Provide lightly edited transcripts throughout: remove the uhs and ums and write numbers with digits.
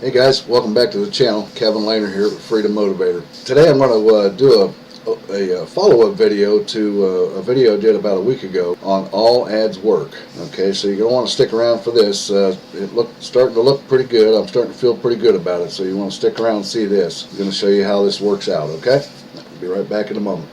Hey guys, welcome back to the channel. Kevin Lehner here with Freedom Motivator. Today I'm going to do a follow-up video to a video I did about a week ago on AllAdsWork. Okay, so you're going to want to stick around for this. It's starting to look pretty good. I'm starting to feel pretty good about it, so you want to stick around and see this. I'm going to show you how this works out, okay? I'll be right back in a moment.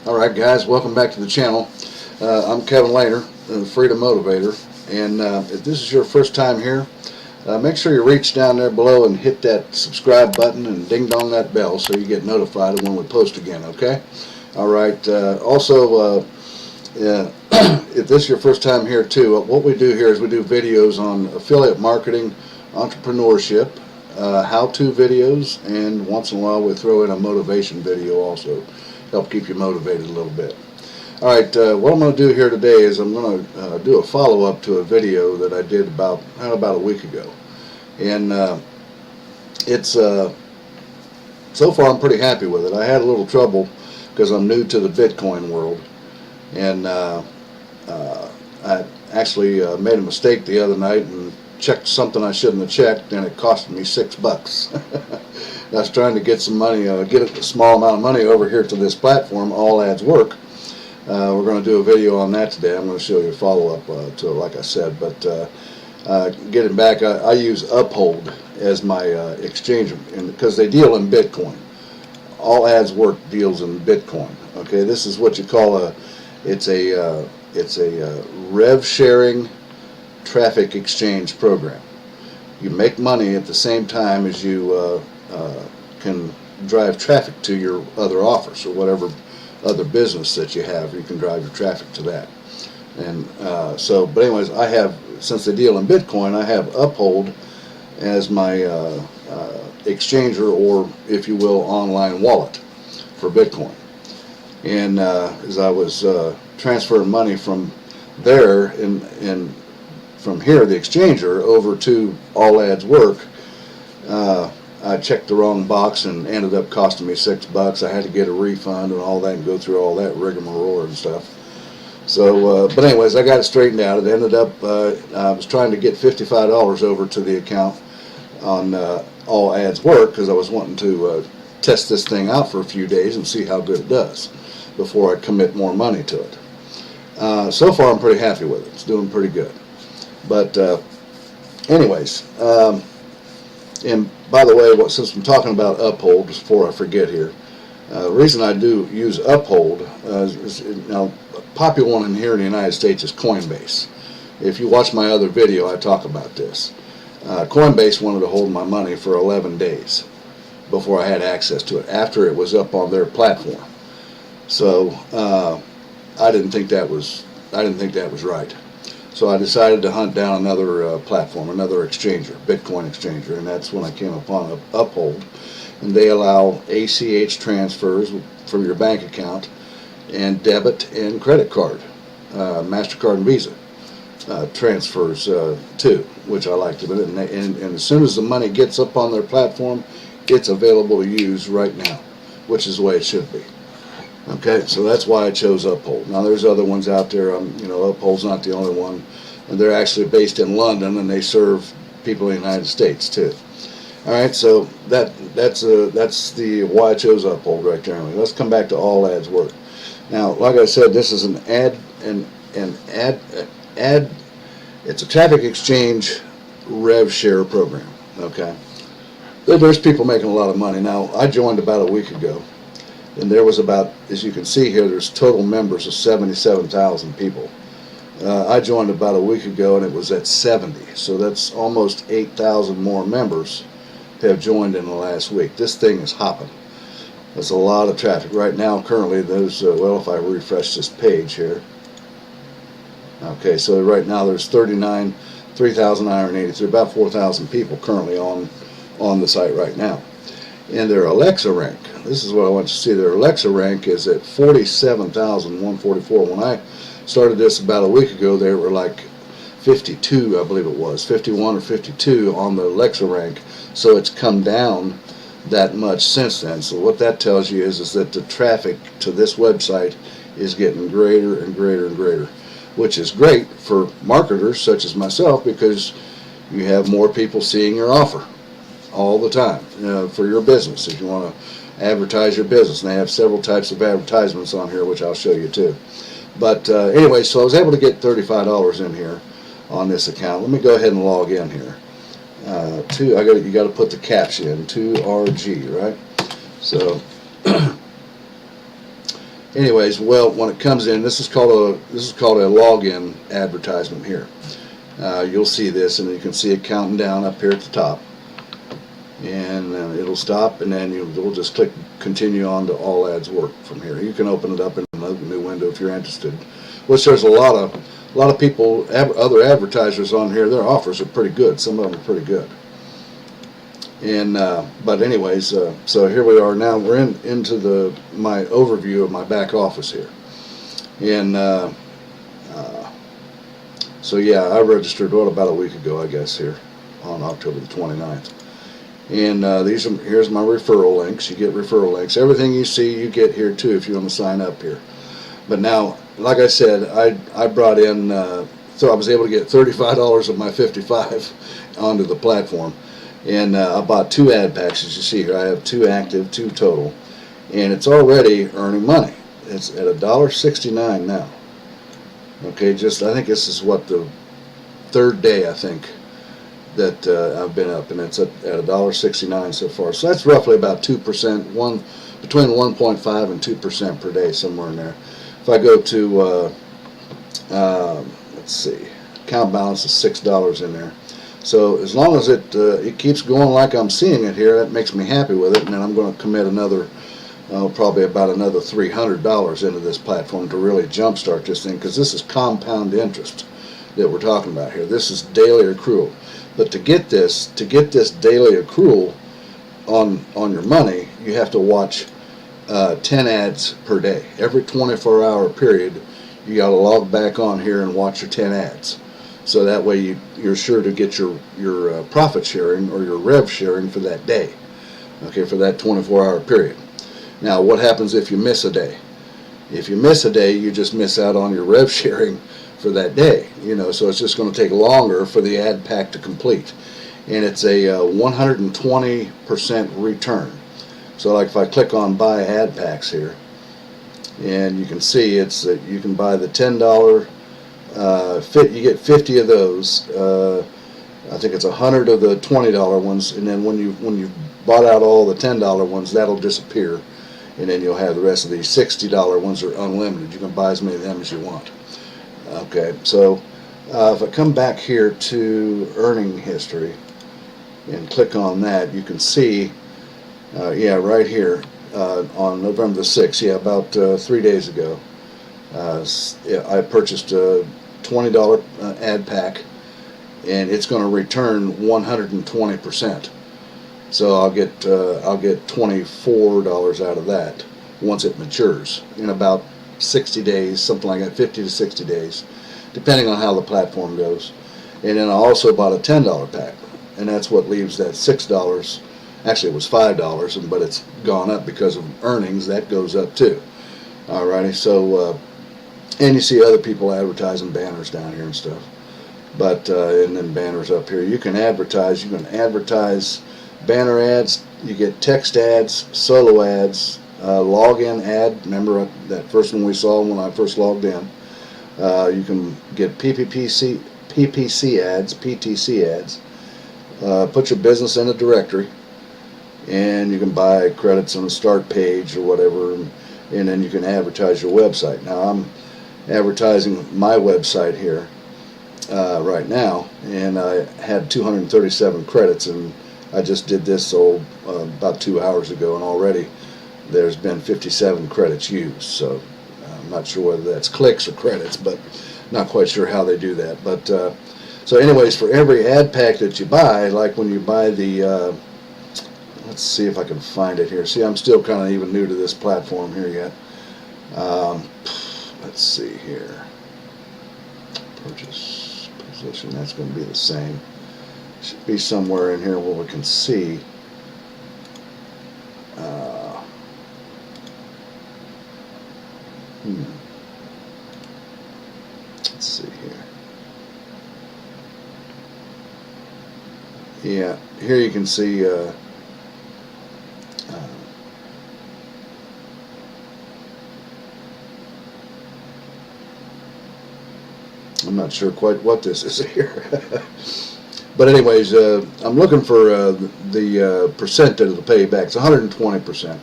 Alright guys, welcome back to the channel. I'm Kevin Lehner, the Freedom Motivator, and if this is your first time here, make sure you reach down there below and hit that subscribe button and ding dong that bell so you get notified when we post again, okay? Alright, also if this is your first time here too, what we do here is we do videos on affiliate marketing, entrepreneurship, how-to videos, and once in a while we throw in a motivation video also. Help keep you motivated a little bit. Alright, what I'm going to do here today is I'm going to do a follow-up to a video that I did about a week ago. And it's so far I'm pretty happy with it. I had a little trouble because I'm new to the Bitcoin world. And I actually made a mistake the other night and checked something I shouldn't have checked, and it cost me $6. I was trying to get some money, get a small amount of money over here to this platform, AllAdsWork. We're going to do a video on that today. I'm going to show you a follow-up to it, like I said. But getting back, I use Uphold as my exchange, because they deal in Bitcoin. AllAdsWork deals in Bitcoin. Okay, this is what you call it's a rev sharing traffic exchange program. You make money at the same time as you can drive traffic to your other offers or whatever other business that you have. You can drive your traffic to that. And but anyways, I have, since they deal in Bitcoin, I have Uphold as my exchanger, or if you will, online wallet for Bitcoin. And as I was transferring money from there and from here, the exchanger, over to AllAdsWork, I checked the wrong box and ended up costing me $6. I had to get a refund and all that and go through all that rigmarole and stuff. So, but anyways, I got it straightened out. It ended up, I was trying to get $55 over to the account on AllAdsWork because I was wanting to test this thing out for a few days and see how good it does before I commit more money to it. So far, I'm pretty happy with it. It's doing pretty good. But anyways, and by the way, since I'm talking about Uphold, just before I forget here, the reason I do use Uphold is now, a popular one in here in the United States is Coinbase. If you watch my other video, I talk about this. Coinbase wanted to hold my money for 11 days before I had access to it, after it was up on their platform. So I didn't think that was right. So I decided to hunt down another platform, another exchanger, Bitcoin exchanger, and that's when I came upon Uphold. And they allow ACH transfers from your bank account and debit and credit card, MasterCard and Visa transfers too, which I like to do. And as soon as the money gets up on their platform, it's available to use right now, which is the way it should be. Okay, so that's why I chose Uphold. Now there's other ones out there. Uphold's not the only one, and they're actually based in London, and they serve people in the United States too. All right, so that's the why I chose Uphold right there. Let's come back to AllAdsWork. Now, like I said, this is it's a traffic exchange rev share program. Okay, there's people making a lot of money. Now, I joined about a week ago. And there was about, as you can see here, there's total members of 77,000 people. I joined about a week ago, and it was at 70. So that's almost 8,000 more members have joined in the last week. This thing is hopping. That's a lot of traffic. Right now, currently, there's, well, if I refresh this page here. Okay, so right now there's 3,983, about 4,000 people currently on the site right now. And their Alexa rank, this is what I want you to see, their Alexa rank is at 47,144. When I started this about a week ago, they were like 52, I believe it was, 51 or 52 on the Alexa rank. So it's come down that much since then. So what that tells you is that the traffic to this website is getting greater and greater and greater, which is great for marketers such as myself, because you have more people seeing your offer all the time for your business. If you want to advertise your business, and they have several types of advertisements on here, which I'll show you too. But anyway, so I was able to get $35 in here on this account. Let me go ahead and log in here. You got to put the caption in 2RG, right? So anyways, well, when it comes in, this is called a login advertisement here. You'll see this, and you can see it counting down up here at the top, and it'll stop, and then you'll just click continue on to AllAdsWork from here. You can open it up in another new window if you're interested. Which there's a lot of people, other advertisers on here. Their offers are pretty good. Some of them are pretty good. And but anyways, so here we are now. We're into my overview of my back office here, and so yeah, I registered about a week ago, I guess, here on October the 29th. And here's my referral links. You get referral links. Everything you see, you get here too if you want to sign up here. But now, like I said, I brought in, so I was able to get $35 of my 55 onto the platform. And I bought 2 ad packs, as you see here. I have 2 active, 2 total. And it's already earning money. It's at $1.69 now. Okay, I think this is what, the 3rd day, I think, that I've been up, and it's at $1.69 so far. So that's roughly about 2%, between 1.5 and 2% per day, somewhere in there. If I go to, let's see, account balance is $6 in there. So as long as it keeps going like I'm seeing it here, that makes me happy with it. And then I'm going to commit another, probably about another $300 into this platform to really jumpstart this thing, because this is compound interest that we're talking about here. This is daily accrual. But to get this daily accrual on your money, you have to watch 10 ads per day. Every 24-hour period, you got to log back on here and watch your 10 ads. So that way you're sure to get your profit sharing or your rev sharing for that day, okay, for that 24-hour period. Now, what happens if you miss a day? If you miss a day, you just miss out on your rev sharing for that day, so it's just going to take longer for the ad pack to complete. And it's a 120% return. So like if I click on buy ad packs here, and you can see you can buy the $10 you get 50 of those. I think it's 100 of the $20 ones, and then when you bought out all the $10 ones, that'll disappear, and then you'll have the rest of these $60 ones are unlimited. You can buy as many of them as you want. Okay, so if I come back here to earning history and click on that, you can see, right here on November the 6th, about 3 days ago, I purchased a $20 ad pack, and it's going to return 120%. So I'll get $24 out of that once it matures in about 60 days, something like that, 50 to 60 days, depending on how the platform goes. And then I also bought a $10 pack, and that's what leaves that $6. Actually, it was $5, but it's gone up because of earnings. That goes up too. Alrighty, so and you see other people advertising banners down here and stuff. But and then banners up here. You can advertise. You can advertise banner ads. You get text ads, solo ads, login ad. Remember that first one we saw when I first logged in. You can get PPC ads, PTC ads. Put your business in a directory, and you can buy credits on the start page or whatever, and then you can advertise your website. Now I'm advertising my website here right now, and I had 237 credits, and I just did this about 2 hours ago, and already there's been 57 credits used. So I'm not sure whether that's clicks or credits, but not quite sure how they do that. But so anyways, for every ad pack that you buy, like when you buy the let's see if I can find it here. See, I'm still kind of even new to this platform here yet. Let's see here. Purchase position, that's going to be the same. Should be somewhere in here where we can see. Let's see here. Yeah, here you can see I'm not sure quite what this is here. But anyways, I'm looking for the percent of the payback. It's 120%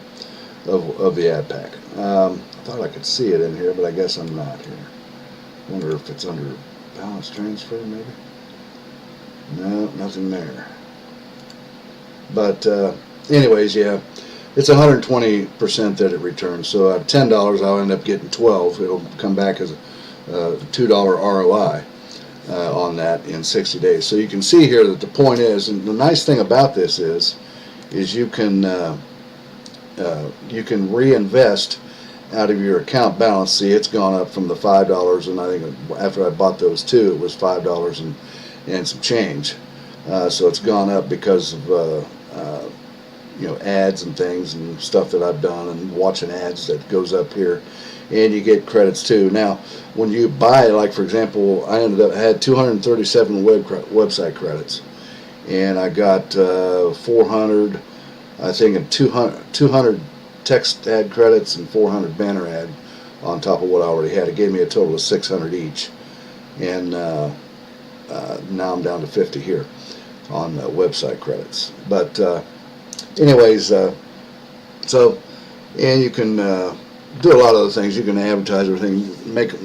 of the ad pack. I thought I could see it in here, but I guess I'm not here. I wonder if it's under balance transfer, maybe? No, nothing there. But anyways, yeah, it's 120% that it returns. So at $10, I'll end up getting 12. It'll come back as a $2 ROI on that in 60 days. So you can see here that the point is, and the nice thing about this is you can reinvest out of your account balance. See, it's gone up from the $5, and I think after I bought those two, it was $5 and some change. So it's gone up because of ads and things and stuff that I've done, and watching ads that goes up here, and you get credits too. Now, when you buy, like for example, I had 237 website credits, and I got 400, I think, and 200 text ad credits and 400 banner ad on top of what I already had. It gave me a total of 600 each, and now I'm down to 50 here on website credits. But anyways, so, and you can do a lot of other things. You can advertise everything,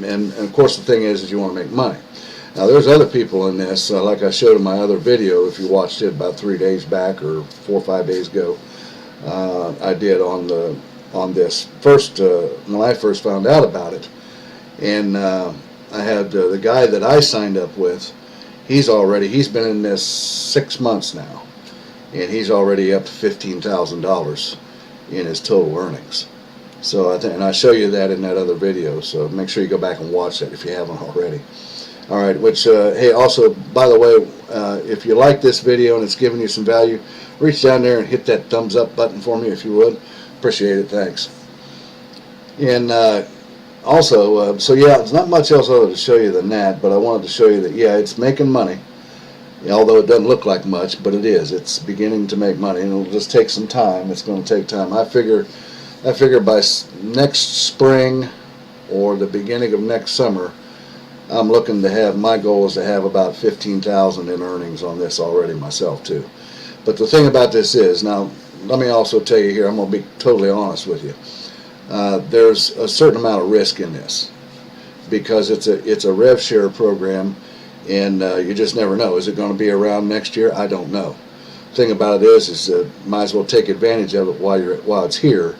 and of course the thing is you want to make money. Now there's other people in this, like I showed in my other video, if you watched it about 3 days back or 4 or 5 days ago, I did on this first when I first found out about it, and I had the guy that I signed up with. He's been in this 6 months now, and he's already up to $15,000 in his total earnings. So and I show you that in that other video. So make sure you go back and watch that if you haven't already. All right. Which hey, also by the way, if you like this video and it's giving you some value, reach down there and hit that thumbs up button for me if you would. Appreciate it. Thanks. And also, so yeah, there's not much else other to show you than that, but I wanted to show you that, yeah, it's making money, although it doesn't look like much, but it is. It's beginning to make money, and it'll just take some time. It's going to take time. I figure by next spring or the beginning of next summer, I'm looking to have, my goal is to have about 15,000 in earnings on this already myself too. But the thing about this is, now let me also tell you here, I'm going to be totally honest with you. There's a certain amount of risk in this because it's a rev share program, and you just never know. Is it going to be around next year? I don't know. The thing about it is might as well take advantage of it while it's here.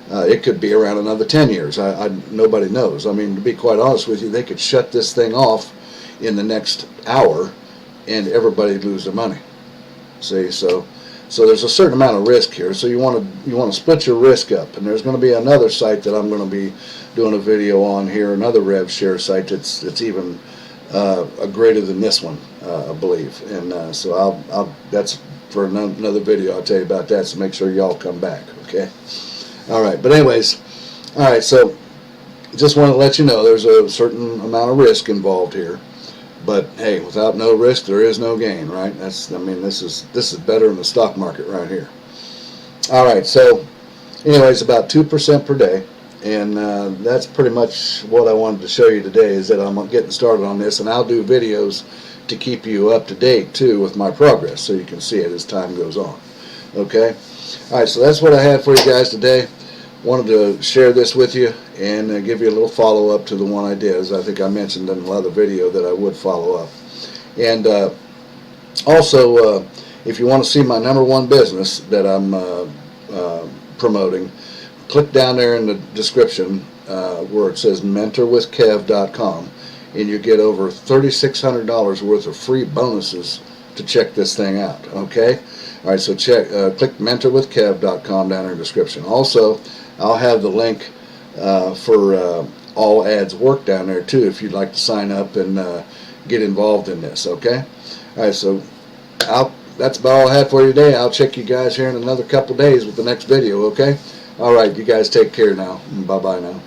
It could be around another 10 years. Nobody knows. I mean, to be quite honest with you, they could shut this thing off in the next hour, and everybody lose their money. See, so there's a certain amount of risk here. So you want to split your risk up. And there's going to be another site that I'm going to be doing a video on here, another rev share site that's even greater than this one, I believe. And so that's for another video. I'll tell you about that. So make sure y'all come back. Okay. All right. But anyways, all right. So just want to let you know there's a certain amount of risk involved here. But hey, without no risk, there is no gain, right? This is better than the stock market right here. All right, so anyways, about 2% per day, and that's pretty much what I wanted to show you today. Is that I'm getting started on this, and I'll do videos to keep you up to date too with my progress, so you can see it as time goes on. Okay. All right, so that's what I had for you guys today. Wanted to share this with you and give you a little follow-up to the one I did, as I think I mentioned in another video that I would follow up. And also, if you want to see my #1 business that I'm promoting, click down there in the description where it says mentorwithkev.com, and you get over $3,600 worth of free bonuses to check this thing out. Okay? All right, so click mentorwithkev.com down in the description. Also, I'll have the link for AllAdsWork down there too, if you'd like to sign up and get involved in this. Okay. All right, so that's about all I had for you today. I'll check you guys here in another couple days with the next video. Okay. All right, you guys take care now. Bye bye now.